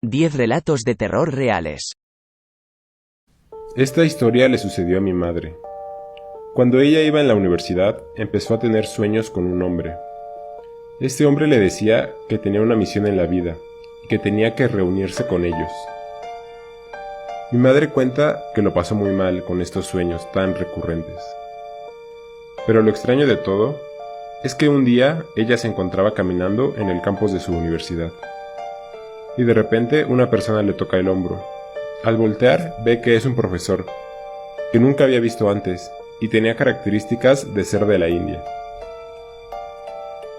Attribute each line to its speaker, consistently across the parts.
Speaker 1: 10 relatos de terror reales.
Speaker 2: Esta historia le sucedió a mi madre. Cuando ella iba en la universidad, empezó a tener sueños con un hombre. Este hombre le decía que tenía una misión en la vida y que tenía que reunirse con ellos. Mi madre cuenta que lo pasó muy mal con estos sueños tan recurrentes. Pero lo extraño de todo es que un día ella se encontraba caminando en el campus de su universidad. Y de repente una persona le toca el hombro. Al voltear ve que es un profesor, que nunca había visto antes, y tenía características de ser de la India.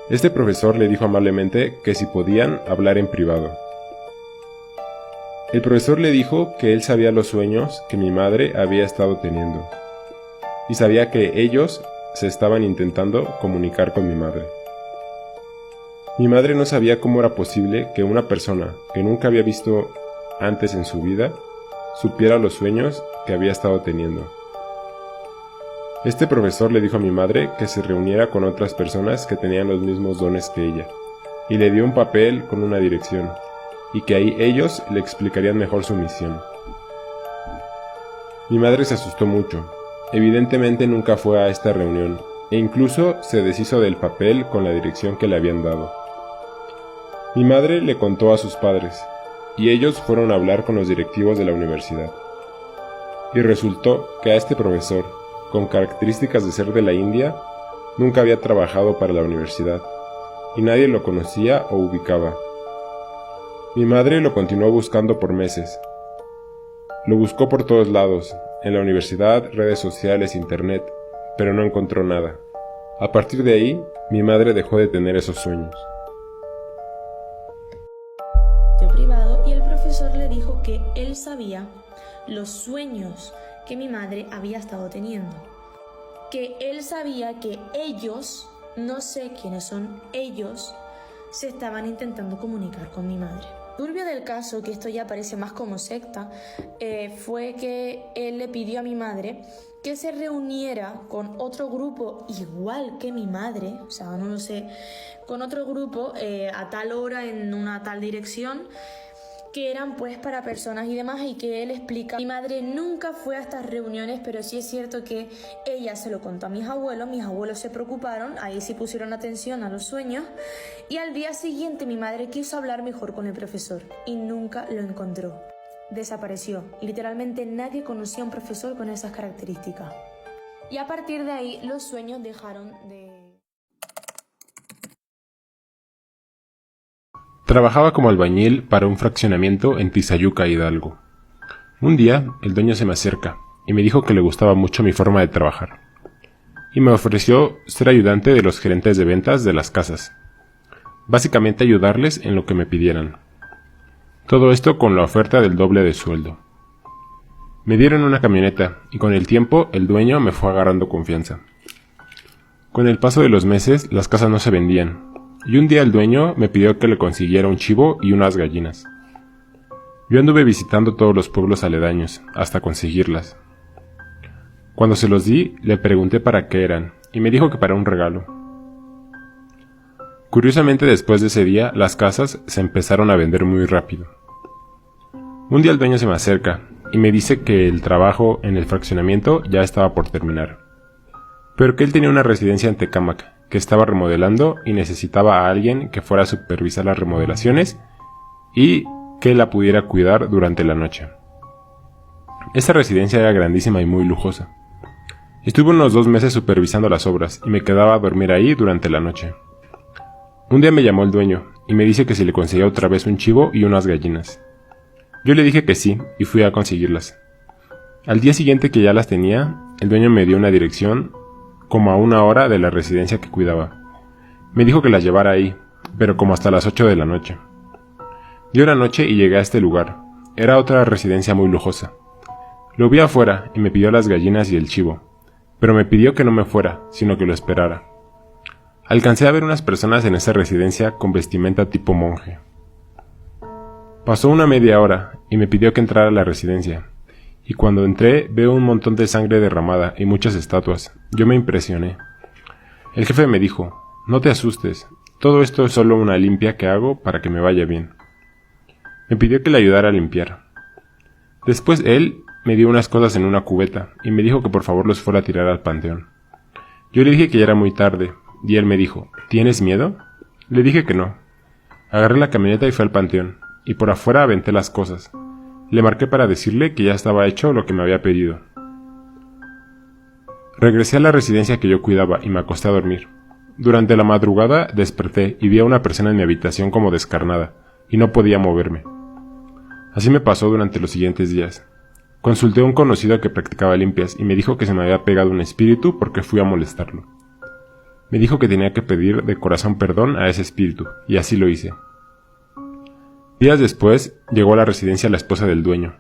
Speaker 2: Este profesor le dijo amablemente que si podían hablar en privado. El profesor le dijo que él sabía los sueños que mi madre había estado teniendo, y sabía que ellos se estaban intentando comunicar con mi madre. Mi madre no sabía cómo era posible que una persona que nunca había visto antes en su vida supiera los sueños que había estado teniendo. Este profesor le dijo a mi madre que se reuniera con otras personas que tenían los mismos dones que ella, y le dio un papel con una dirección, y que ahí ellos le explicarían mejor su misión. Mi madre se asustó mucho. Evidentemente nunca fue a esta reunión, e incluso se deshizo del papel con la dirección que le habían dado. Mi madre le contó a sus padres, y ellos fueron a hablar con los directivos de la universidad. Y resultó que a este profesor, con características de ser de la India, nunca había trabajado para la universidad, y nadie lo conocía o ubicaba. Mi madre lo continuó buscando por meses. Lo buscó por todos lados, en la universidad, redes sociales, internet, pero no encontró nada. A partir de ahí, mi madre dejó de tener esos sueños.
Speaker 3: Privado, y el profesor le dijo que él sabía los sueños que mi madre había estado teniendo, que él sabía que ellos, no sé quiénes son ellos, se estaban intentando comunicar con mi madre. Turbio del caso, que esto ya parece más como secta, fue que él le pidió a mi madre que se reuniera con otro grupo igual que mi madre, o sea, no lo sé, con otro grupo a tal hora en una tal dirección, que eran pues para personas y demás, y que él explica. Mi madre nunca fue a estas reuniones, pero sí es cierto que ella se lo contó a mis abuelos se preocuparon, ahí sí pusieron atención a los sueños, y al día siguiente mi madre quiso hablar mejor con el profesor y nunca lo encontró. Desapareció. Literalmente nadie conocía a un profesor con esas características. Y a partir de ahí los sueños dejaron de...
Speaker 2: Trabajaba como albañil para un fraccionamiento en Tizayuca, Hidalgo. Un día, el dueño se me acerca y me dijo que le gustaba mucho mi forma de trabajar, y me ofreció ser ayudante de los gerentes de ventas de las casas, básicamente ayudarles en lo que me pidieran. Todo esto con la oferta del doble de sueldo. Me dieron una camioneta y con el tiempo el dueño me fue agarrando confianza. Con el paso de los meses las casas no se vendían, y un día el dueño me pidió que le consiguiera un chivo y unas gallinas. Yo anduve visitando todos los pueblos aledaños hasta conseguirlas. Cuando se los di, le pregunté para qué eran, y me dijo que para un regalo. Curiosamente, después de ese día, las casas se empezaron a vender muy rápido. Un día el dueño se me acerca y me dice que el trabajo en el fraccionamiento ya estaba por terminar, pero que él tenía una residencia en Tecámac que estaba remodelando y necesitaba a alguien que fuera a supervisar las remodelaciones y que la pudiera cuidar durante la noche. Esta residencia era grandísima y muy lujosa. Estuve unos 2 meses supervisando las obras y me quedaba a dormir ahí durante la noche. Un día me llamó el dueño y me dice que si le conseguía otra vez un chivo y unas gallinas. Yo le dije que sí y fui a conseguirlas. Al día siguiente, que ya las tenía, el dueño me dio una dirección como a 1 hora de la residencia que cuidaba. Me dijo que las llevara ahí, pero como hasta las 8 de la noche. Dio la noche y llegué a este lugar. Era otra residencia muy lujosa. Lo vi afuera y me pidió las gallinas y el chivo, pero me pidió que no me fuera, sino que lo esperara. Alcancé a ver unas personas en esa residencia con vestimenta tipo monje. Pasó una media hora y me pidió que entrara a la residencia, y cuando entré veo un montón de sangre derramada y muchas estatuas. Yo me impresioné. El jefe me dijo: no te asustes, todo esto es solo una limpia que hago para que me vaya bien. Me pidió que le ayudara a limpiar. Después él me dio unas cosas en una cubeta y me dijo que por favor los fuera a tirar al panteón. Yo le dije que ya era muy tarde y él me dijo, ¿tienes miedo? Le dije que no. Agarré la camioneta y fui al panteón, y por afuera aventé las cosas. Le marqué para decirle que ya estaba hecho lo que me había pedido. Regresé a la residencia que yo cuidaba y me acosté a dormir. Durante la madrugada desperté y vi a una persona en mi habitación como descarnada, y no podía moverme. Así me pasó durante los siguientes días. Consulté a un conocido que practicaba limpias y me dijo que se me había pegado un espíritu porque fui a molestarlo. Me dijo que tenía que pedir de corazón perdón a ese espíritu, y así lo hice. Días después llegó a la residencia la esposa del dueño,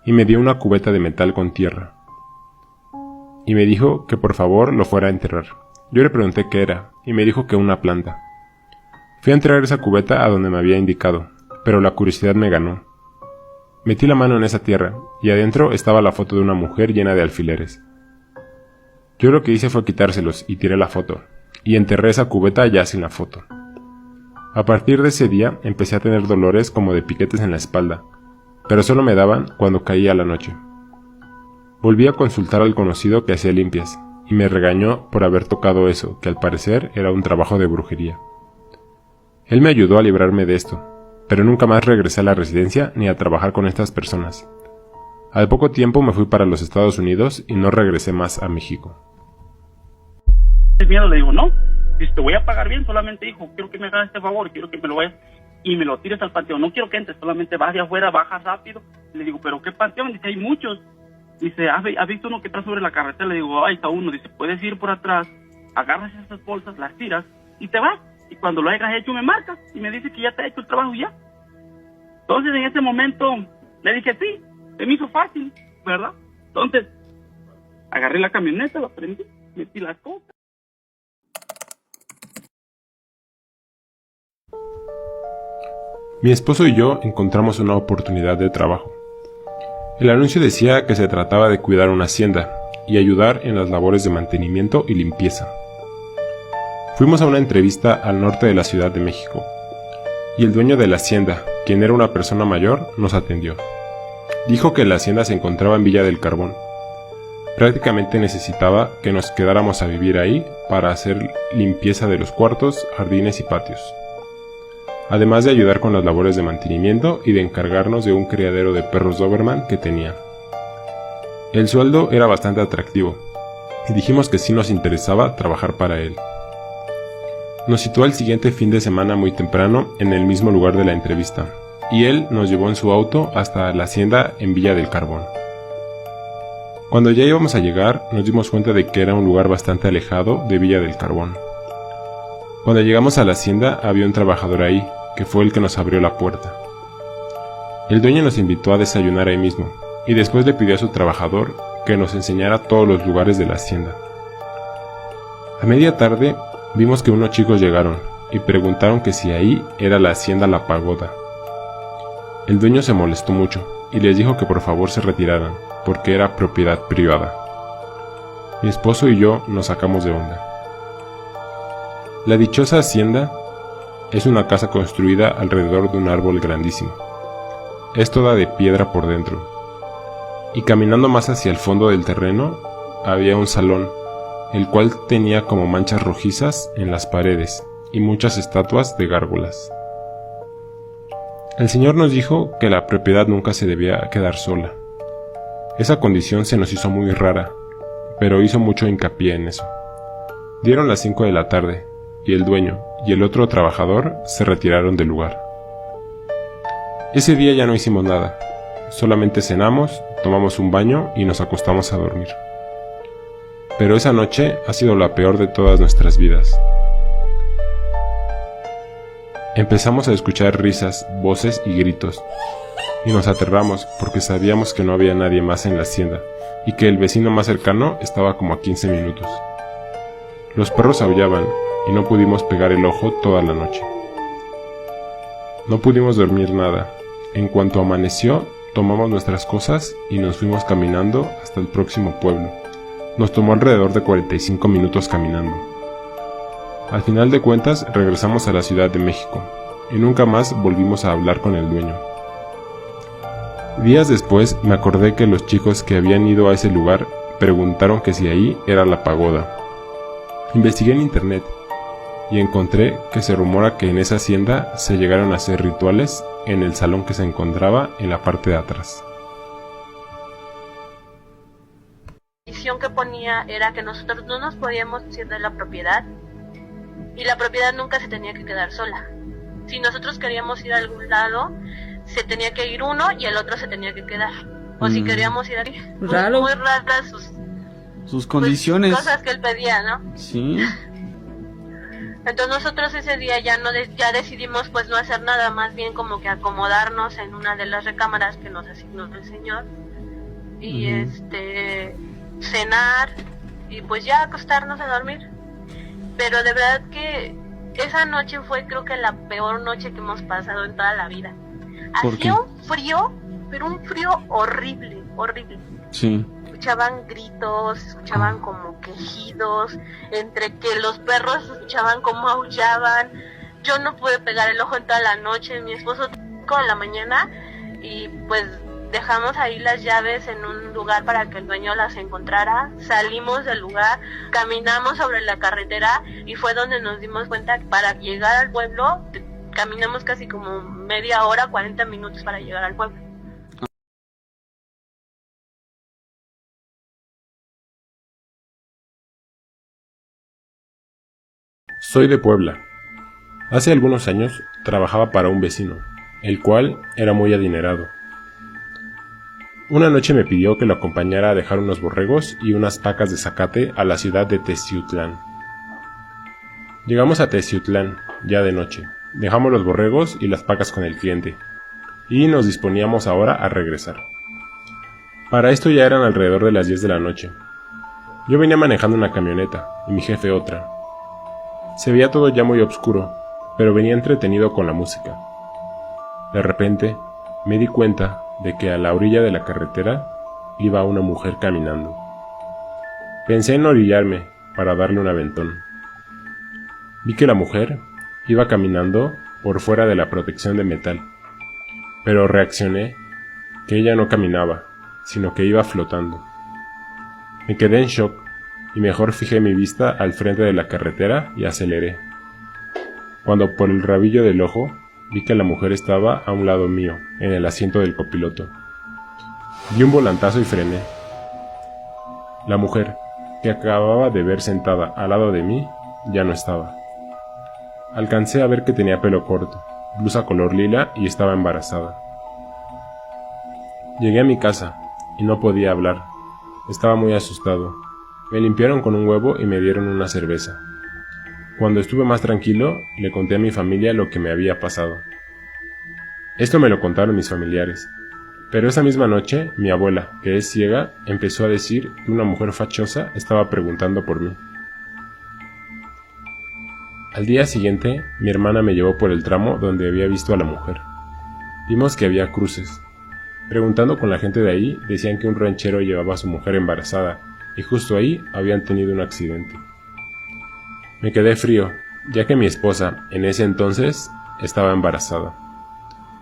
Speaker 2: y me dio una cubeta de metal con tierra. Y me dijo que por favor lo fuera a enterrar. Yo le pregunté qué era, y me dijo que una planta. Fui a enterrar esa cubeta a donde me había indicado, pero la curiosidad me ganó. Metí la mano en esa tierra, y adentro estaba la foto de una mujer llena de alfileres. Yo lo que hice fue quitárselos y tiré la foto, y enterré esa cubeta ya sin la foto. A partir de ese día empecé a tener dolores como de piquetes en la espalda, pero solo me daban cuando caía la noche. Volví a consultar al conocido que hacía limpias, y me regañó por haber tocado eso, que al parecer era un trabajo de brujería. Él me ayudó a librarme de esto, pero nunca más regresé a la residencia ni a trabajar con estas personas. Al poco tiempo me fui para los Estados Unidos y no regresé más a México.
Speaker 4: ¿Tienes miedo? Le digo, no. Dice, te voy a pagar bien, solamente hijo, quiero que me hagas este favor, quiero que me lo vayas y me lo tires al panteón. No quiero que entres, solamente vas de afuera, bajas rápido. Le digo, ¿pero qué panteón? Dice, hay muchos. Dice, ¿has visto uno que está sobre la carretera? Le digo, ahí está uno. Dice, puedes ir por atrás, agarras esas bolsas, las tiras y te vas. Y cuando lo hayas hecho me marcas y me dice que ya te ha hecho el trabajo ya. Entonces en ese momento le dije, sí, se me hizo fácil, ¿verdad? Entonces agarré la camioneta, la prendí, metí las cosas.
Speaker 2: Mi esposo y yo encontramos una oportunidad de trabajo. El anuncio decía que se trataba de cuidar una hacienda y ayudar en las labores de mantenimiento y limpieza. Fuimos a una entrevista al norte de la Ciudad de México, y el dueño de la hacienda, quien era una persona mayor, nos atendió. Dijo que la hacienda se encontraba en Villa del Carbón. Prácticamente necesitaba que nos quedáramos a vivir ahí para hacer limpieza de los cuartos, jardines y patios, además de ayudar con las labores de mantenimiento y de encargarnos de un criadero de perros Doberman que tenía. El sueldo era bastante atractivo, y dijimos que sí nos interesaba trabajar para él. Nos citó el siguiente fin de semana muy temprano en el mismo lugar de la entrevista, y él nos llevó en su auto hasta la hacienda en Villa del Carbón. Cuando ya íbamos a llegar, nos dimos cuenta de que era un lugar bastante alejado de Villa del Carbón. Cuando llegamos a la hacienda había un trabajador ahí, que fue el que nos abrió la puerta. El dueño nos invitó a desayunar ahí mismo, y después le pidió a su trabajador que nos enseñara todos los lugares de la hacienda. A media tarde vimos que unos chicos llegaron y preguntaron que si ahí era la hacienda La Pagoda. El dueño se molestó mucho y les dijo que por favor se retiraran, porque era propiedad privada. Mi esposo y yo nos sacamos de onda. La dichosa hacienda es una casa construida alrededor de un árbol grandísimo. Es toda de piedra por dentro. Y caminando más hacia el fondo del terreno había un salón, el cual tenía como manchas rojizas en las paredes y muchas estatuas de gárgolas. El Señor nos dijo que la propiedad nunca se debía quedar sola. Esa condición se nos hizo muy rara, pero hizo mucho hincapié en eso. Dieron las 5 de la tarde, y el dueño y el otro trabajador se retiraron del lugar. Ese día ya no hicimos nada, solamente cenamos, tomamos un baño y nos acostamos a dormir. Pero esa noche ha sido la peor de todas nuestras vidas. Empezamos a escuchar risas, voces y gritos, y nos aterramos porque sabíamos que no había nadie más en la hacienda y que el vecino más cercano estaba como a 15 minutos. Los perros aullaban y no pudimos pegar el ojo toda la noche. No pudimos dormir nada. En cuanto amaneció, tomamos nuestras cosas y nos fuimos caminando hasta el próximo pueblo. Nos tomó alrededor de 45 minutos caminando. Al final de cuentas regresamos a la Ciudad de México y nunca más volvimos a hablar con el dueño. Días después me acordé que los chicos que habían ido a ese lugar preguntaron que si ahí era la pagoda. Investigué en internet y encontré que se rumora que en esa hacienda se llegaron a hacer rituales en el salón que se encontraba en la parte de atrás.
Speaker 5: La condición que ponía era que nosotros no nos podíamos ir de la propiedad y la propiedad nunca se tenía que quedar sola. Si nosotros queríamos ir a algún lado, se tenía que ir uno y el otro se tenía que quedar. O si queríamos ir ahí.
Speaker 6: Raro.
Speaker 5: Muy raras
Speaker 6: sus condiciones.
Speaker 5: Pues, cosas que él pedía, ¿no?
Speaker 6: Sí.
Speaker 5: Entonces nosotros ese día ya decidimos pues no hacer nada, más bien como que acomodarnos en una de las recámaras que nos asignó el señor y cenar y pues ya acostarnos a dormir. Pero de verdad que esa noche fue creo que la peor noche que hemos pasado en toda la vida. Hacía un frío, pero un frío horrible, horrible.
Speaker 6: Sí.
Speaker 5: Escuchaban gritos, escuchaban como quejidos, entre que los perros escuchaban como aullaban. Yo no pude pegar el ojo en toda la noche, mi esposo con la mañana y pues dejamos ahí las llaves en un lugar para que el dueño las encontrara. Salimos del lugar, caminamos sobre la carretera y fue donde nos dimos cuenta que para llegar al pueblo caminamos casi como media hora, 40 minutos para llegar al pueblo.
Speaker 2: Soy de Puebla. Hace algunos años trabajaba para un vecino, el cual era muy adinerado. Una noche me pidió que lo acompañara a dejar unos borregos y unas pacas de zacate a la ciudad de Teciutlán. Llegamos a Teciutlán, ya de noche. Dejamos los borregos y las pacas con el cliente, y nos disponíamos ahora a regresar. Para esto ya eran alrededor de las 10 de la noche. Yo venía manejando una camioneta, y mi jefe otra. Se veía todo ya muy oscuro, pero venía entretenido con la música. De repente, me di cuenta de que a la orilla de la carretera iba una mujer caminando. Pensé en orillarme para darle un aventón. Vi que la mujer iba caminando por fuera de la protección de metal, pero reaccioné que ella no caminaba, sino que iba flotando. Me quedé en shock y mejor fijé mi vista al frente de la carretera y aceleré. Cuando por el rabillo del ojo vi que la mujer estaba a un lado mío, en el asiento del copiloto. Di un volantazo y frené. La mujer, que acababa de ver sentada al lado de mí, ya no estaba. Alcancé a ver que tenía pelo corto, blusa color lila y estaba embarazada. Llegué a mi casa y no podía hablar. Estaba muy asustado. Me limpiaron con un huevo y me dieron una cerveza. Cuando estuve más tranquilo, le conté a mi familia lo que me había pasado. Esto me lo contaron mis familiares. Pero esa misma noche, mi abuela, que es ciega, empezó a decir que una mujer fachosa estaba preguntando por mí. Al día siguiente, mi hermana me llevó por el tramo donde había visto a la mujer. Vimos que había cruces. Preguntando con la gente de ahí, decían que un ranchero llevaba a su mujer embarazada, y justo ahí habían tenido un accidente. Me quedé frío, ya que mi esposa, en ese entonces, estaba embarazada.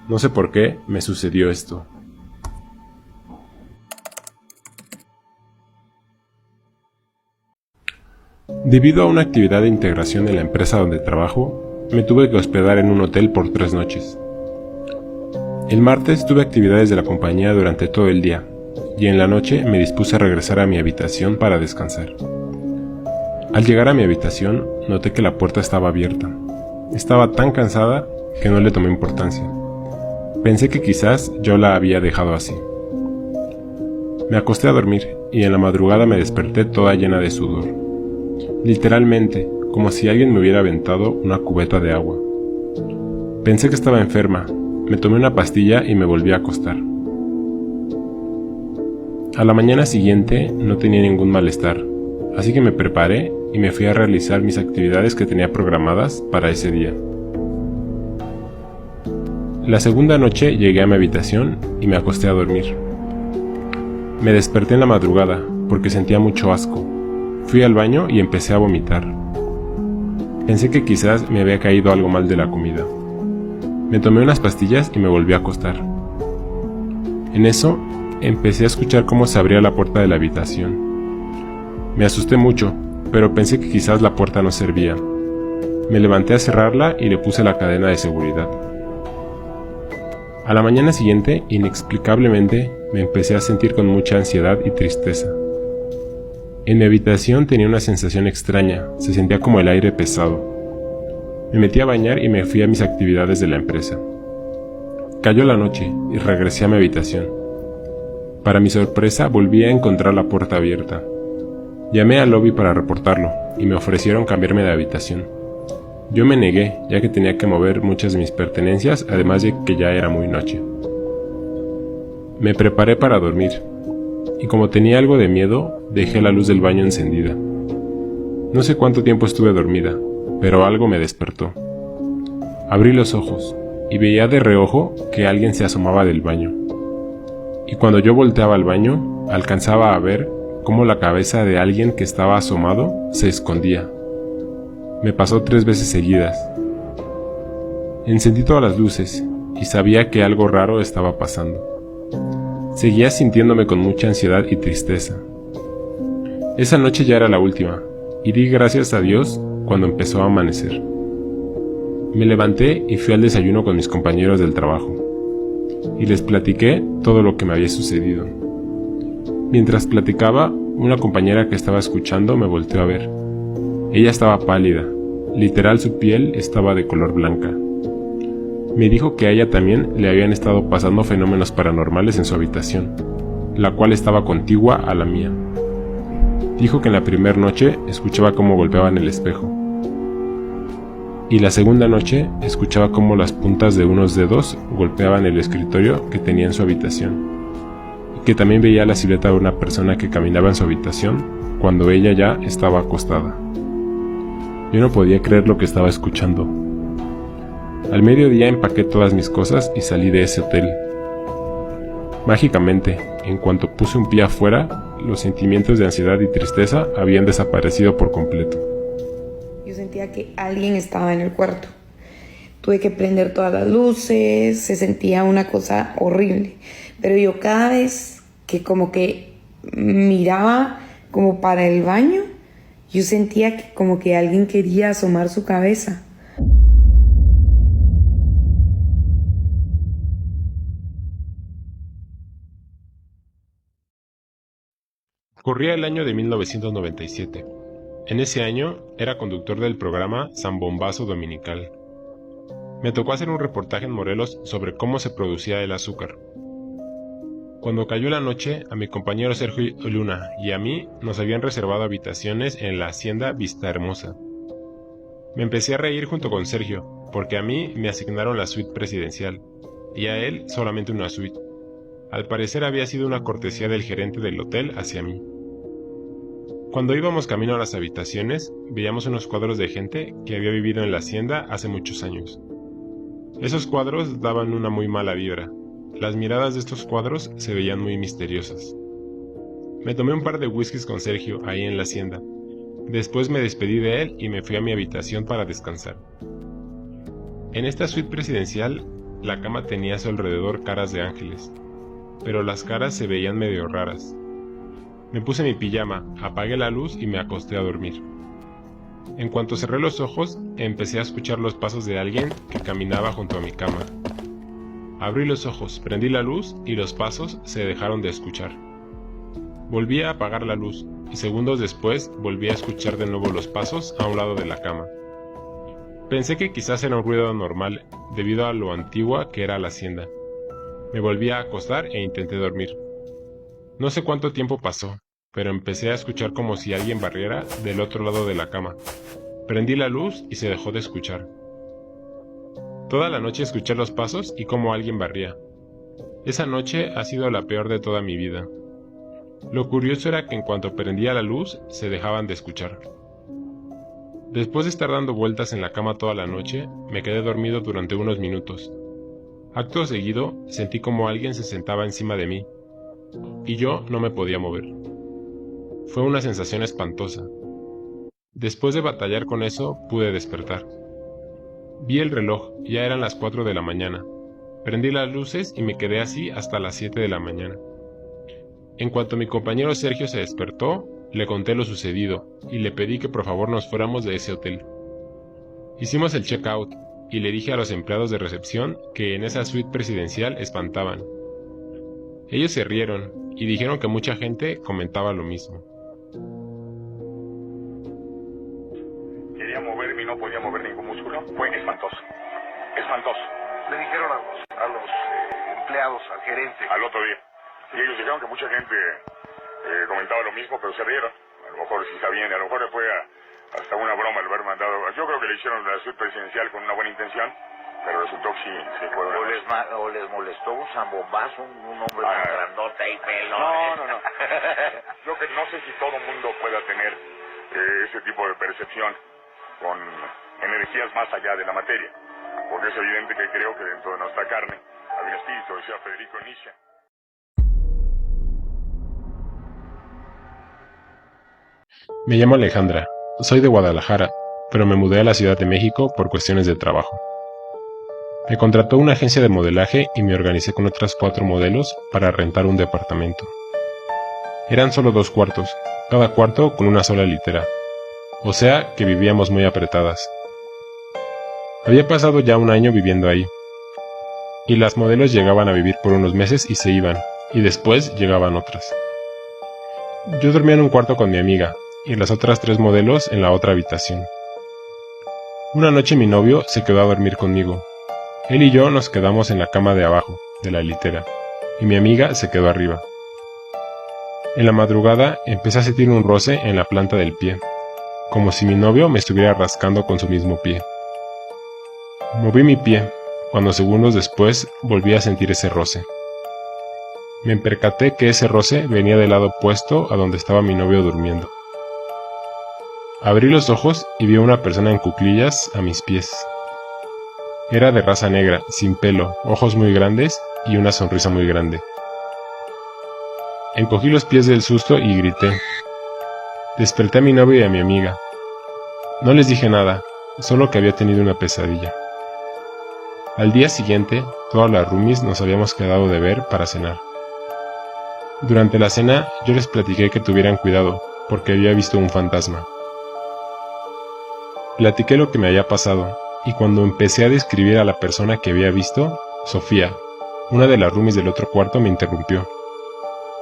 Speaker 2: No sé por qué me sucedió esto. Debido a una actividad de integración en la empresa donde trabajo, me tuve que hospedar en un hotel por 3 noches. El martes tuve actividades de la compañía durante todo el día, y en la noche me dispuse a regresar a mi habitación para descansar. Al llegar a mi habitación, noté que la puerta estaba abierta. Estaba tan cansada que no le tomé importancia. Pensé que quizás yo la había dejado así. Me acosté a dormir y en la madrugada me desperté toda llena de sudor. Literalmente, como si alguien me hubiera aventado una cubeta de agua. Pensé que estaba enferma, me tomé una pastilla y me volví a acostar. A la mañana siguiente no tenía ningún malestar, así que me preparé y me fui a realizar mis actividades que tenía programadas para ese día. La segunda noche llegué a mi habitación y me acosté a dormir. Me desperté en la madrugada porque sentía mucho asco. Fui al baño y empecé a vomitar. Pensé que quizás me había caído algo mal de la comida. Me tomé unas pastillas y me volví a acostar. En eso, empecé a escuchar cómo se abría la puerta de la habitación. Me asusté mucho, pero pensé que quizás la puerta no servía. Me levanté a cerrarla y le puse la cadena de seguridad. A la mañana siguiente, inexplicablemente, me empecé a sentir con mucha ansiedad y tristeza. En mi habitación tenía una sensación extraña, se sentía como el aire pesado. Me metí a bañar y me fui a mis actividades de la empresa. Cayó la noche y regresé a mi habitación. Para mi sorpresa, volví a encontrar la puerta abierta. Llamé al lobby para reportarlo y me ofrecieron cambiarme de habitación. Yo me negué, ya que tenía que mover muchas de mis pertenencias, además de que ya era muy noche. Me preparé para dormir, y como tenía algo de miedo, dejé la luz del baño encendida. No sé cuánto tiempo estuve dormida, pero algo me despertó. Abrí los ojos, y veía de reojo que alguien se asomaba del baño. Y cuando yo volteaba al baño, alcanzaba a ver cómo la cabeza de alguien que estaba asomado se escondía. Me pasó 3 veces seguidas. Encendí todas las luces y sabía que algo raro estaba pasando. Seguía sintiéndome con mucha ansiedad y tristeza. Esa noche ya era la última, y di gracias a Dios cuando empezó a amanecer. Me levanté y fui al desayuno con mis compañeros del trabajo, y les platiqué todo lo que me había sucedido. Mientras platicaba, una compañera que estaba escuchando me volteó a ver. Ella estaba pálida, literal su piel estaba de color blanca. Me dijo que a ella también le habían estado pasando fenómenos paranormales en su habitación, la cual estaba contigua a la mía. Dijo que en la primera noche escuchaba cómo golpeaban el espejo, y la segunda noche escuchaba cómo las puntas de unos dedos golpeaban el escritorio que tenía en su habitación, y que también veía la silueta de una persona que caminaba en su habitación cuando ella ya estaba acostada. Yo no podía creer lo que estaba escuchando. Al mediodía empaqué todas mis cosas y salí de ese hotel. Mágicamente, en cuanto puse un pie afuera, los sentimientos de ansiedad y tristeza habían desaparecido por completo.
Speaker 7: Yo sentía que alguien estaba en el cuarto. Tuve que prender todas las luces, se sentía una cosa horrible. Pero yo cada vez que como que miraba como para el baño, yo sentía que como que alguien quería asomar su cabeza.
Speaker 2: Corría el año de 1997. En ese año era conductor del programa San Bombazo Dominical. Me tocó hacer un reportaje en Morelos sobre cómo se producía el azúcar. Cuando cayó la noche, a mi compañero Sergio Luna y a mí nos habían reservado habitaciones en la hacienda Vista Hermosa. Me empecé a reír junto con Sergio, porque a mí me asignaron la suite presidencial, y a él solamente una suite. Al parecer había sido una cortesía del gerente del hotel hacia mí. Cuando íbamos camino a las habitaciones, veíamos unos cuadros de gente que había vivido en la hacienda hace muchos años. Esos cuadros daban una muy mala vibra. Las miradas de estos cuadros se veían muy misteriosas. Me tomé un par de whiskies con Sergio ahí en la hacienda. Después me despedí de él y me fui a mi habitación para descansar. En esta suite presidencial, la cama tenía a su alrededor caras de ángeles, pero las caras se veían medio raras. Me puse mi pijama, apagué la luz y me acosté a dormir. En cuanto cerré los ojos, empecé a escuchar los pasos de alguien que caminaba junto a mi cama. Abrí los ojos, prendí la luz y los pasos se dejaron de escuchar. Volví a apagar la luz y segundos después volví a escuchar de nuevo los pasos a un lado de la cama. Pensé que quizás era un ruido normal debido a lo antigua que era la hacienda. Me volví a acostar e intenté dormir. No sé cuánto tiempo pasó, pero empecé a escuchar como si alguien barriera del otro lado de la cama. Prendí la luz y se dejó de escuchar. Toda la noche escuché los pasos y cómo alguien barría. Esa noche ha sido la peor de toda mi vida. Lo curioso era que en cuanto prendía la luz, se dejaban de escuchar. Después de estar dando vueltas en la cama toda la noche, me quedé dormido durante unos minutos. Acto seguido, sentí como alguien se sentaba encima de mí, y yo no me podía mover. Fue una sensación espantosa. Después de batallar con eso, pude despertar. Vi el reloj, ya eran las 4 de la mañana. Prendí las luces y me quedé así hasta las 7 de la mañana. En cuanto mi compañero Sergio se despertó, le conté lo sucedido y le pedí que por favor nos fuéramos de ese hotel. Hicimos el check-out y le dije a los empleados de recepción que en esa suite presidencial espantaban. Ellos se rieron y dijeron que mucha gente comentaba lo mismo.
Speaker 8: Quería moverme y no podía mover ningún músculo. Fue espantoso. Espantoso. Le dijeron a los empleados, al gerente. Al otro día. Y ellos dijeron que mucha gente comentaba lo mismo, pero se rieron. A lo mejor sí sabían, a lo mejor fue hasta una broma el haber mandado. Yo creo que le hicieron la suite presidencial con una buena intención, pero resultó que sí fue una...
Speaker 9: ¿O les molestó un zambombazo, un hombre tan grandote y pelo?
Speaker 8: No. Yo que no sé si todo el mundo pueda tener ese tipo de percepción con energías más allá de la materia, porque es evidente que creo que dentro de nuestra carne hay un espíritu, decía Federico Nietzsche.
Speaker 2: Me llamo Alejandra, soy de Guadalajara, pero me mudé a la Ciudad de México por cuestiones de trabajo. Me contrató una agencia de modelaje y me organicé con otras 4 modelos para rentar un departamento. Eran solo 2 cuartos, cada cuarto con una sola litera, o sea que vivíamos muy apretadas. Había pasado ya un año viviendo ahí, y las modelos llegaban a vivir por unos meses y se iban, y después llegaban otras. Yo dormía en un cuarto con mi amiga, y las otras 3 modelos en la otra habitación. Una noche mi novio se quedó a dormir conmigo. Él y yo nos quedamos en la cama de abajo, de la litera, y mi amiga se quedó arriba. En la madrugada empecé a sentir un roce en la planta del pie, como si mi novio me estuviera rascando con su mismo pie. Moví mi pie, cuando segundos después volví a sentir ese roce. Me percaté que ese roce venía del lado opuesto a donde estaba mi novio durmiendo. Abrí los ojos y vi a una persona en cuclillas a mis pies. Era de raza negra, sin pelo, ojos muy grandes y una sonrisa muy grande. Encogí los pies del susto y grité. Desperté a mi novio y a mi amiga. No les dije nada, solo que había tenido una pesadilla. Al día siguiente, todas las roomies nos habíamos quedado de ver para cenar. Durante la cena, yo les platiqué que tuvieran cuidado, porque había visto un fantasma. Platiqué lo que me había pasado, y cuando empecé a describir a la persona que había visto, Sofía, una de las roomies del otro cuarto, me interrumpió,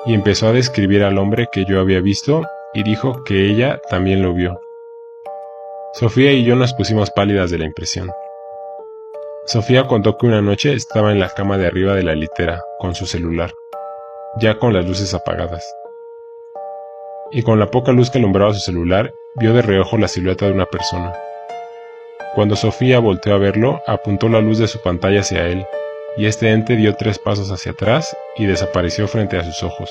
Speaker 2: y empezó a describir al hombre que yo había visto, y dijo que ella también lo vio. Sofía y yo nos pusimos pálidas de la impresión. Sofía contó que una noche estaba en la cama de arriba de la litera, con su celular, ya con las luces apagadas. Y con la poca luz que alumbraba su celular, vio de reojo la silueta de una persona. Cuando Sofía volteó a verlo, apuntó la luz de su pantalla hacia él, y este ente dio 3 pasos hacia atrás y desapareció frente a sus ojos.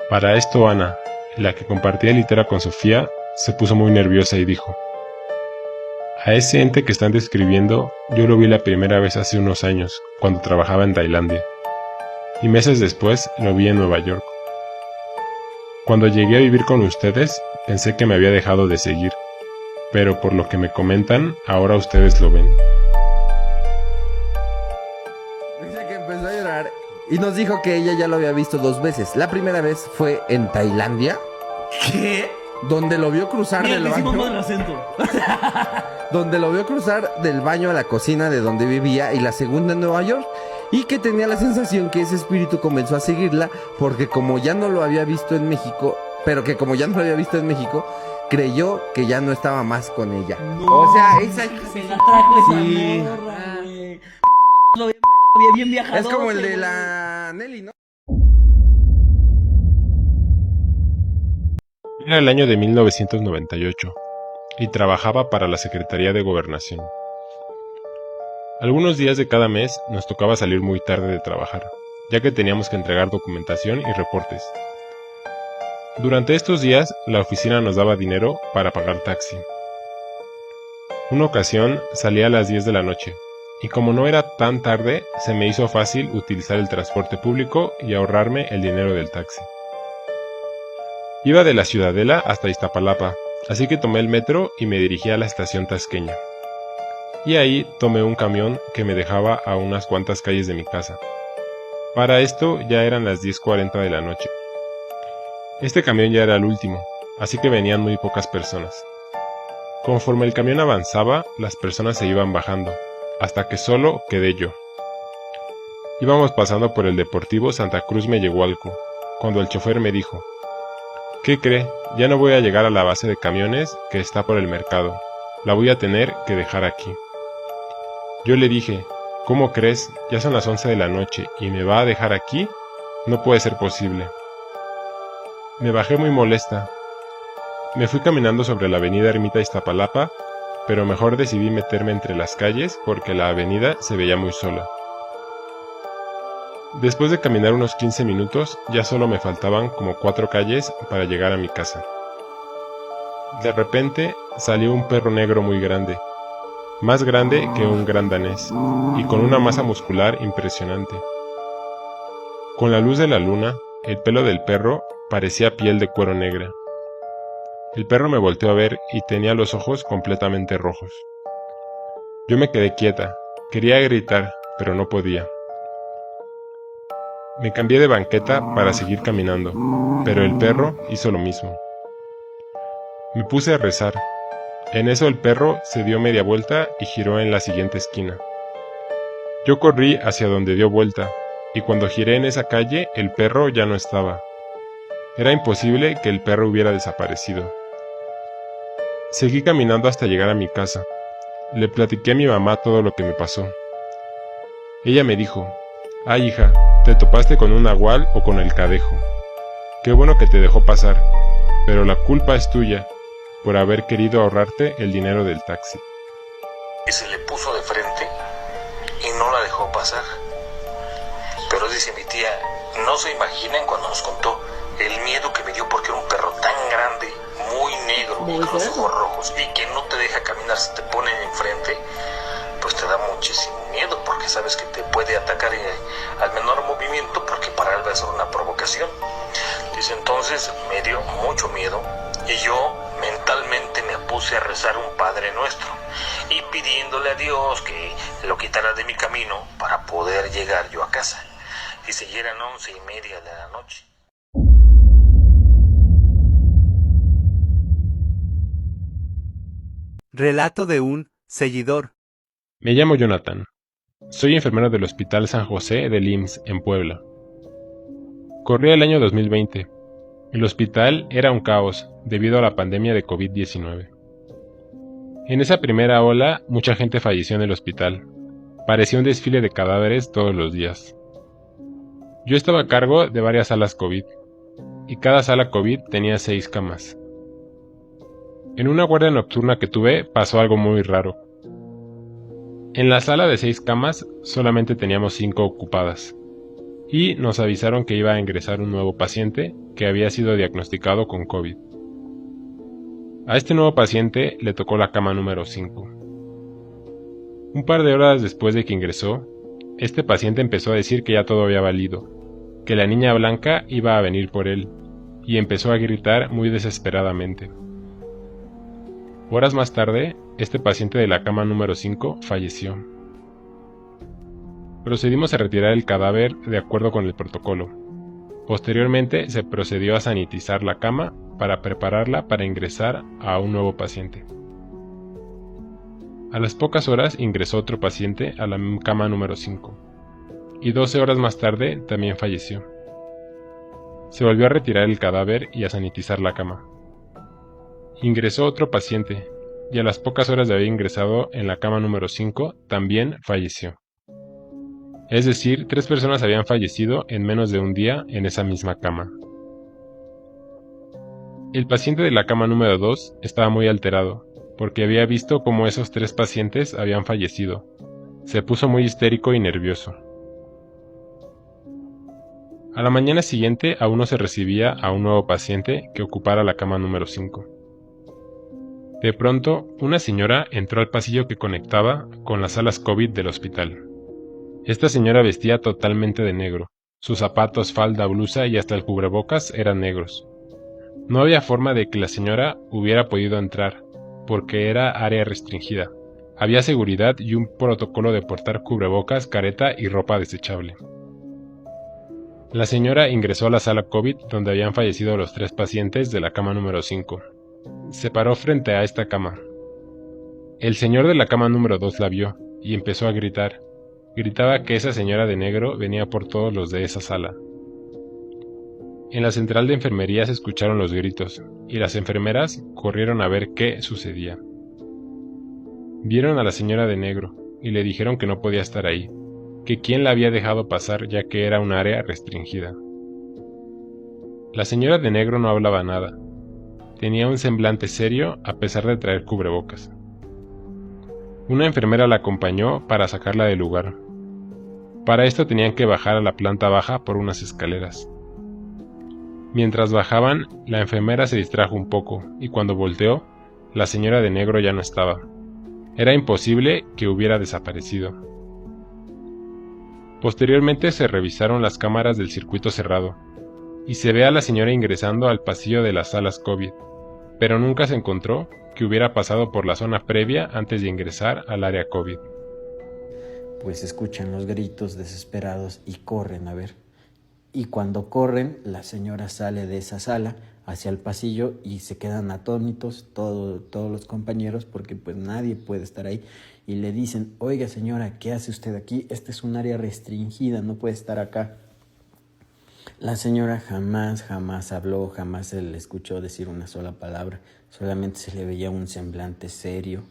Speaker 2: Para esto Ana, la que compartía litera con Sofía, se puso muy nerviosa y dijo: a ese ente que están describiendo, yo lo vi la primera vez hace unos años, cuando trabajaba en Tailandia, y meses después lo vi en Nueva York. Cuando llegué a vivir con ustedes, pensé que me había dejado de seguir, pero por lo que me comentan, ahora ustedes lo ven.
Speaker 10: Dice que empezó a llorar y nos dijo que ella ya lo había visto 2 veces. La primera vez fue en Tailandia.
Speaker 6: ¿Qué?
Speaker 10: Donde lo vio cruzar del baño.
Speaker 6: Del acento.
Speaker 10: Donde lo vio cruzar del baño a la cocina de donde vivía, y la segunda en Nueva York. Y que tenía la sensación que ese espíritu comenzó a seguirla, porque como ya no lo había visto en México, creyó que ya no estaba más con ella.
Speaker 6: No,
Speaker 10: o sea, esa...
Speaker 6: se la trajo esa
Speaker 10: Sí.
Speaker 6: morra, güey. Bien viajador.
Speaker 10: Es como el de la Nelly, ¿no?
Speaker 2: Era el año de 1998 y trabajaba para la Secretaría de Gobernación. Algunos días de cada mes nos tocaba salir muy tarde de trabajar, ya que teníamos que entregar documentación y reportes. Durante estos días, la oficina nos daba dinero para pagar taxi. Una ocasión salí a las 10 de la noche, y como no era tan tarde, se me hizo fácil utilizar el transporte público y ahorrarme el dinero del taxi. Iba de la Ciudadela hasta Iztapalapa, así que tomé el metro y me dirigí a la estación tasqueña. y ahí tomé un camión que me dejaba a unas cuantas calles de mi casa. Para esto ya eran las 10:40 de la noche. Este camión ya era el último, así que venían muy pocas personas. Conforme el camión avanzaba, las personas se iban bajando, hasta que solo quedé yo. Íbamos pasando por el Deportivo Santa Cruz Mellehualco, cuando el chofer me dijo: ¿qué cree? Ya no voy a llegar a la base de camiones que está por el mercado, la voy a tener que dejar aquí. Yo le dije: ¿cómo crees? Ya son las 11 de la noche y me va a dejar aquí, no puede ser posible. Me bajé muy molesta. Me fui caminando sobre la avenida Ermita Iztapalapa, pero mejor decidí meterme entre las calles porque la avenida se veía muy sola. Después de caminar unos 15 minutos, ya solo me faltaban como 4 calles para llegar a mi casa. De repente salió un perro negro muy grande, más grande que un gran danés, y con una masa muscular impresionante. Con la luz de la luna, el pelo del perro parecía piel de cuero negra. El perro me volteó a ver y tenía los ojos completamente rojos. Yo me quedé quieta, quería gritar, pero no podía. Me cambié de banqueta para seguir caminando, pero el perro hizo lo mismo. Me puse a rezar. En eso el perro se dio media vuelta y giró en la siguiente esquina. Yo corrí hacia donde dio vuelta, y cuando giré en esa calle, el perro ya no estaba. Era imposible que el perro hubiera desaparecido. Seguí caminando hasta llegar a mi casa. Le platiqué a mi mamá todo lo que me pasó. Ella me dijo: «Ay, hija, te topaste con un nahual o con el cadejo. Qué bueno que te dejó pasar, pero la culpa es tuya, por haber querido ahorrarte el dinero del taxi».
Speaker 11: Y se le puso de frente y no la dejó pasar. Pero dice mi tía, no se imaginan cuando nos contó el miedo que me dio porque era un perro tan grande, muy negro y con los ojos rojos, y que no te deja caminar si te ponen enfrente, pues te da muchísimo miedo porque sabes que te puede atacar al menor movimiento porque para él va a ser una provocación. Dice, entonces me dio mucho miedo y yo mentalmente me puse a rezar un Padre Nuestro y pidiéndole a Dios que lo quitara de mi camino para poder llegar yo a casa. Dice, ya eran 11:30 de la noche.
Speaker 12: Relato de un seguidor.
Speaker 2: Me llamo Jonathan. Soy enfermero del Hospital San José del IMSS en Puebla. Corría el año 2020. El hospital era un caos debido a la pandemia de COVID-19. En esa primera ola, mucha gente falleció en el hospital. Parecía un desfile de cadáveres todos los días. Yo estaba a cargo de varias salas COVID, y cada sala COVID tenía 6 camas. En una guardia nocturna que tuve pasó algo muy raro. En la sala de 6 camas solamente teníamos 5 ocupadas, y nos avisaron que iba a ingresar un nuevo paciente que había sido diagnosticado con COVID. A este nuevo paciente le tocó la cama número 5. Un par de horas después de que ingresó, este paciente empezó a decir que ya todo había valido, que la niña blanca iba a venir por él, y empezó a gritar muy desesperadamente. Horas más tarde, este paciente de la cama número 5 falleció. Procedimos a retirar el cadáver de acuerdo con el protocolo. Posteriormente se procedió a sanitizar la cama para prepararla para ingresar a un nuevo paciente. A las pocas horas ingresó otro paciente a la cama número 5, y 12 horas más tarde también falleció. Se volvió a retirar el cadáver y a sanitizar la cama. Ingresó otro paciente, y a las pocas horas de haber ingresado en la cama número 5, también falleció. Es decir, 3 personas habían fallecido en menos de un día en esa misma cama. El paciente de la cama número 2 estaba muy alterado, porque había visto cómo esos 3 pacientes habían fallecido. Se puso muy histérico y nervioso. A la mañana siguiente aún no se recibía a un nuevo paciente que ocupara la cama número 5. De pronto, una señora entró al pasillo que conectaba con las salas COVID del hospital. Esta señora vestía totalmente de negro. Sus zapatos, falda, blusa y hasta el cubrebocas eran negros. No había forma de que la señora hubiera podido entrar, porque era área restringida, Había seguridad y un protocolo de portar cubrebocas, careta y ropa desechable. La señora ingresó a la sala COVID donde habían fallecido los 3 pacientes de la cama número 5. Se paró frente a esta cama. El señor de la cama número 2 la vio y empezó a gritar. Gritaba que esa señora de negro venía por todos los de esa sala. En la central de enfermería se escucharon los gritos y las enfermeras corrieron a ver qué sucedía. Vieron a la señora de negro y le dijeron que no podía estar ahí, que quién la había dejado pasar ya que era un área restringida. La señora de negro no hablaba nada. Tenía un semblante serio a pesar de traer cubrebocas. Una enfermera la acompañó para sacarla del lugar. Para esto tenían que bajar a la planta baja por unas escaleras. Mientras bajaban, la enfermera se distrajo un poco y cuando volteó, la señora de negro ya no estaba. Era imposible que hubiera desaparecido. Posteriormente se revisaron las cámaras del circuito cerrado y se ve a la señora ingresando al pasillo de las salas COVID, pero nunca se encontró que hubiera pasado por la zona previa antes de ingresar al área COVID.
Speaker 13: Pues escuchan los gritos desesperados y corren a ver. Y cuando corren, la señora sale de esa sala hacia el pasillo y se quedan atónitos todos los compañeros porque pues nadie puede estar ahí. Y le dicen, oiga señora, ¿qué hace usted aquí? Este es un área restringida, no puede estar acá. La señora jamás habló, jamás se le escuchó decir una sola palabra. Solamente se le veía un semblante serio,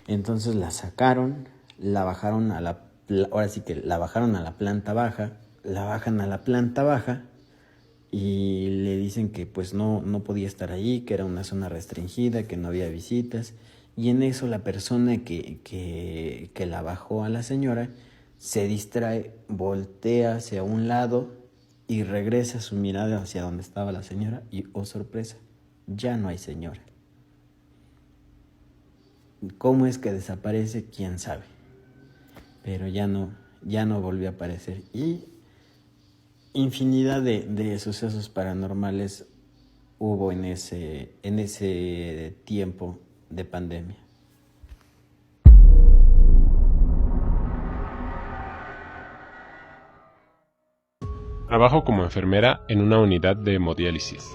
Speaker 13: Entonces la sacaron, la bajaron ahora sí que la bajaron a la planta baja, la bajan a la planta baja y le dicen que pues no podía estar ahí, que era una zona restringida, que no había visitas. Y en eso la persona que la bajó a la señora se distrae, voltea hacia un lado y regresa su mirada hacia donde estaba la señora y, oh sorpresa, ya no hay señora. ¿Cómo es que desaparece? ¿Quién sabe? Pero ya no volvió a aparecer. Y infinidad de sucesos paranormales hubo en ese tiempo de pandemia.
Speaker 2: Trabajo como enfermera en una unidad de hemodiálisis.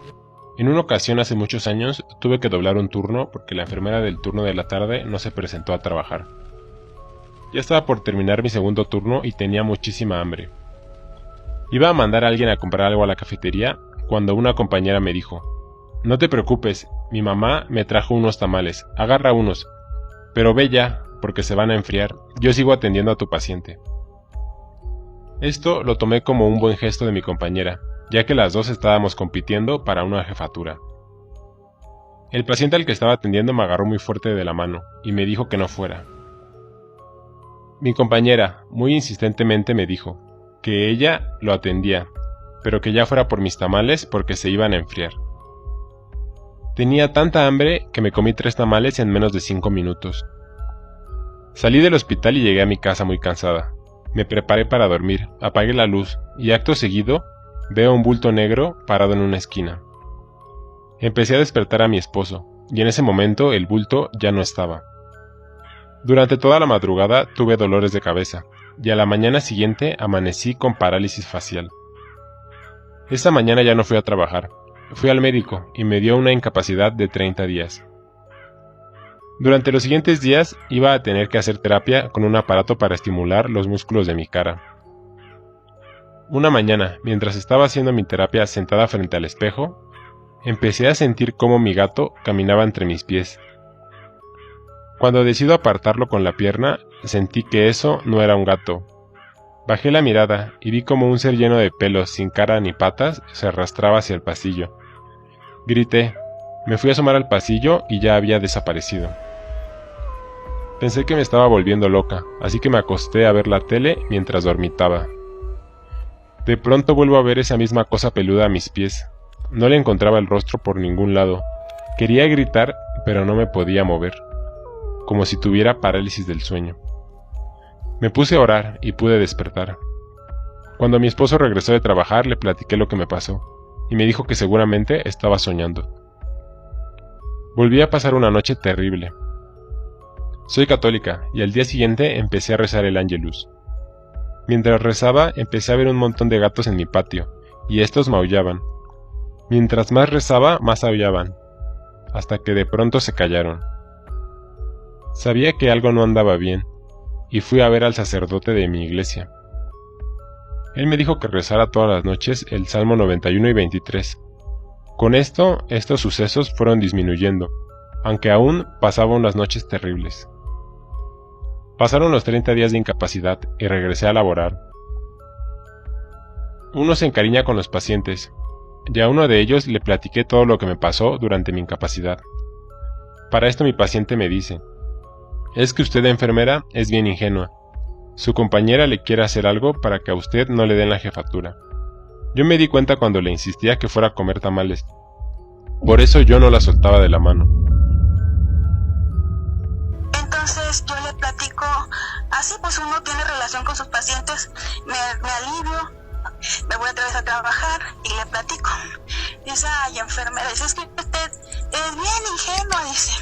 Speaker 2: En una ocasión hace muchos años tuve que doblar un turno porque la enfermera del turno de la tarde no se presentó a trabajar. Ya estaba por terminar mi segundo turno y tenía muchísima hambre. Iba a mandar a alguien a comprar algo a la cafetería cuando una compañera me dijo: no te preocupes, mi mamá me trajo unos tamales, agarra unos, pero ve ya, porque se van a enfriar, yo sigo atendiendo a tu paciente. Esto lo tomé como un buen gesto de mi compañera, ya que las dos estábamos compitiendo para una jefatura. El paciente al que estaba atendiendo me agarró muy fuerte de la mano y me dijo que no fuera. Mi compañera, muy insistentemente, me dijo que ella lo atendía, pero que ya fuera por mis tamales porque se iban a enfriar. Tenía tanta hambre que me comí 3 tamales en menos de 5 minutos. Salí del hospital y llegué a mi casa muy cansada. Me preparé para dormir, apagué la luz y acto seguido veo un bulto negro parado en una esquina. Empecé a despertar a mi esposo y en ese momento el bulto ya no estaba. Durante toda la madrugada tuve dolores de cabeza y a la mañana siguiente amanecí con parálisis facial. Esa mañana ya no fui a trabajar, fui al médico y me dio una incapacidad de 30 días. Durante los siguientes días iba a tener que hacer terapia con un aparato para estimular los músculos de mi cara. Una mañana, mientras estaba haciendo mi terapia sentada frente al espejo, empecé a sentir cómo mi gato caminaba entre mis pies. Cuando decido apartarlo con la pierna, sentí que eso no era un gato. Bajé la mirada y vi como un ser lleno de pelos, sin cara ni patas, se arrastraba hacia el pasillo. Grité, me fui a asomar al pasillo y ya había desaparecido. Pensé que me estaba volviendo loca, así que me acosté a ver la tele mientras dormitaba. De pronto vuelvo a ver esa misma cosa peluda a mis pies. No le encontraba el rostro por ningún lado. Quería gritar, pero no me podía mover, como si tuviera parálisis del sueño. Me puse a orar y pude despertar. Cuando mi esposo regresó de trabajar le platiqué lo que me pasó, y me dijo que seguramente estaba soñando. Volví a pasar una noche terrible. Soy católica y al día siguiente empecé a rezar el Ángelus. Mientras rezaba empecé a ver un montón de gatos en mi patio, y estos maullaban. Mientras más rezaba, más aullaban, hasta que de pronto se callaron. Sabía que algo no andaba bien, y fui a ver al sacerdote de mi iglesia. Él me dijo que rezara todas las noches el Salmo 91 y 23. Con esto, estos sucesos fueron disminuyendo, aunque aún pasaba unas noches terribles. Pasaron los 30 días de incapacidad y regresé a laborar. Uno se encariña con los pacientes, y a uno de ellos le platiqué todo lo que me pasó durante mi incapacidad. Para esto mi paciente me dice: «Es que usted, enfermera, es bien ingenua. Su compañera le quiere hacer algo para que a usted no le den la jefatura. Yo me di cuenta cuando le insistía que fuera a comer tamales. Por eso yo no la soltaba de la mano».
Speaker 5: Entonces yo le platico, así pues uno tiene relación con sus pacientes, me alivio, me voy otra vez a trabajar y le platico. Dice: «Ay, enfermera, dice, es que usted es bien ingenua», dice.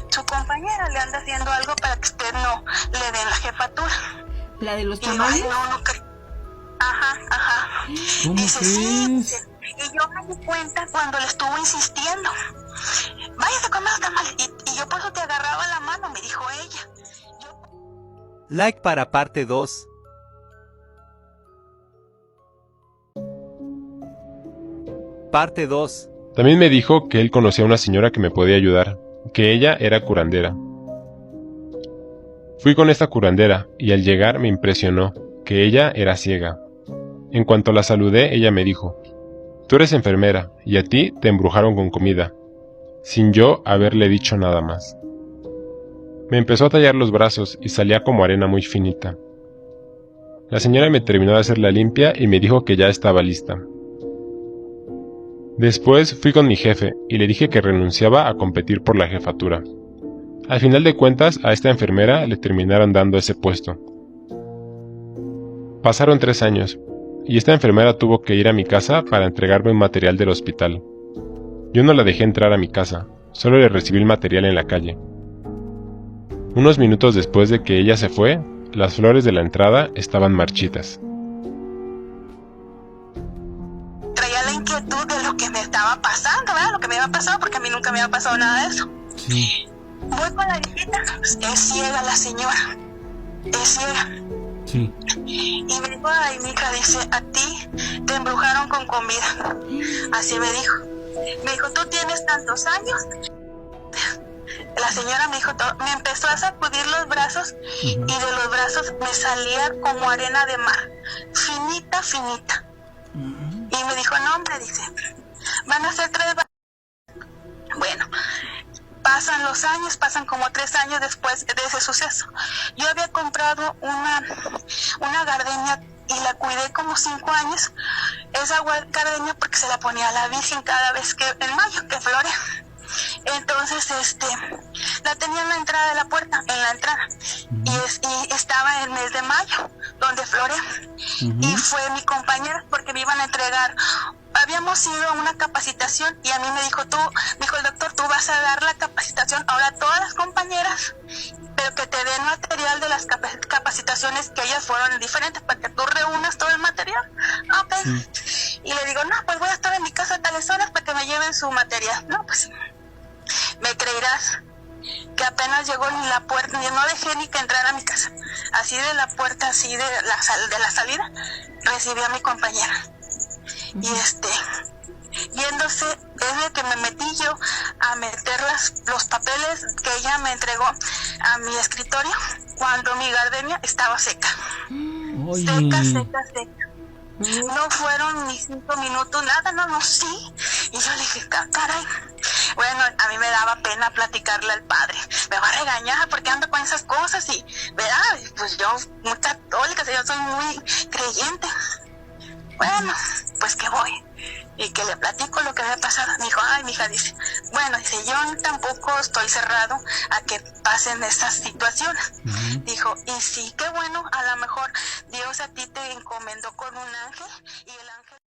Speaker 5: Su compañera le anda haciendo algo para que usted no le den la jefatura.
Speaker 14: ¿La de los
Speaker 5: Y digo:
Speaker 14: tamales?
Speaker 5: «Ay, no creo». Ajá.
Speaker 14: ¿Cómo
Speaker 5: Dice:
Speaker 14: crees?
Speaker 5: «Sí», dice. Y yo me di cuenta cuando le estuvo insistiendo: «Váyase a comer los tamales». Y yo por eso te agarraba la mano, me dijo ella.
Speaker 12: Like para parte 2. Parte 2.
Speaker 2: También me dijo que él conocía a una señora que me podía ayudar, que ella era curandera. Fui con esta curandera y al llegar me impresionó que ella era ciega. En cuanto la saludé, ella me dijo: «Tú eres enfermera y a ti te embrujaron con comida», sin yo haberle dicho nada más. Me empezó a tallar los brazos y salía como arena muy finita. La señora me terminó de hacer la limpia y me dijo que ya estaba lista. Después fui con mi jefe y le dije que renunciaba a competir por la jefatura. Al final de cuentas, a esta enfermera le terminaron dando ese puesto. Pasaron 3 años, y esta enfermera tuvo que ir a mi casa para entregarme un material del hospital. Yo no la dejé entrar a mi casa, solo le recibí el material en la calle. Unos minutos después de que ella se fue, las flores de la entrada estaban marchitas.
Speaker 5: Traía la inquietud de lo que me estaba pasando, ¿verdad? Lo que me había pasado, porque a mí nunca me había pasado nada de eso.
Speaker 14: Sí.
Speaker 5: Voy con la viejita, pues, es ciega la señora, es ciega.
Speaker 14: Sí.
Speaker 5: Y me dijo: «Ay, mija», dice, «a ti te embrujaron con comida». Así me dijo. Me dijo: «Tú tienes tantos años». La señora me dijo todo, me empezó a sacudir los brazos y de los brazos me salía como arena de mar, finita. Y me dijo: «No, hombre», dice, «van a ser 3 Bueno, pasan los años, pasan como 3 años después de ese suceso. Yo había comprado una gardenia y la cuidé como 5 años. Esa gardenia porque se la ponía a la Virgen cada vez que, en mayo, que florea. Entonces, la tenía en la entrada de la puerta, en la entrada. Y estaba en el mes de mayo, donde florea. Y fue mi compañera porque me iban a entregar. Habíamos ido a una capacitación y a mí me dijo el doctor, tú vas a dar la capacitación ahora a todas las compañeras, pero que te den material de las capacitaciones que ellas fueron diferentes para que tú reúnas todo el material. Ok. Sí. Y le digo: «No, pues voy a estar en mi casa a tales horas para que me lleven su material». No, pues, me creerás que apenas llegó ni la puerta, no dejé ni que entrara a mi casa. Así de la puerta, así de la salida, recibí a mi compañera. Y yéndose, desde que me metí yo a meter los papeles que ella me entregó a mi escritorio, cuando mi gardenia estaba seca.
Speaker 14: Oye.
Speaker 5: Seca. No fueron ni 5 minutos, nada, no, sí. Y yo le dije: «Caray». Bueno, a mí me daba pena platicarle al padre. Me va a regañar porque ando con esas cosas y, ¿verdad? Pues yo, muy católica, yo soy muy creyente. Bueno, pues que voy y que le platico lo que me ha pasado. Me dijo: «Ay, mija», dice, «bueno», dice, «yo tampoco estoy cerrado a que pasen esas situaciones». Dijo: «Y sí, qué bueno, a lo mejor Dios a ti te encomendó con un ángel y el ángel...»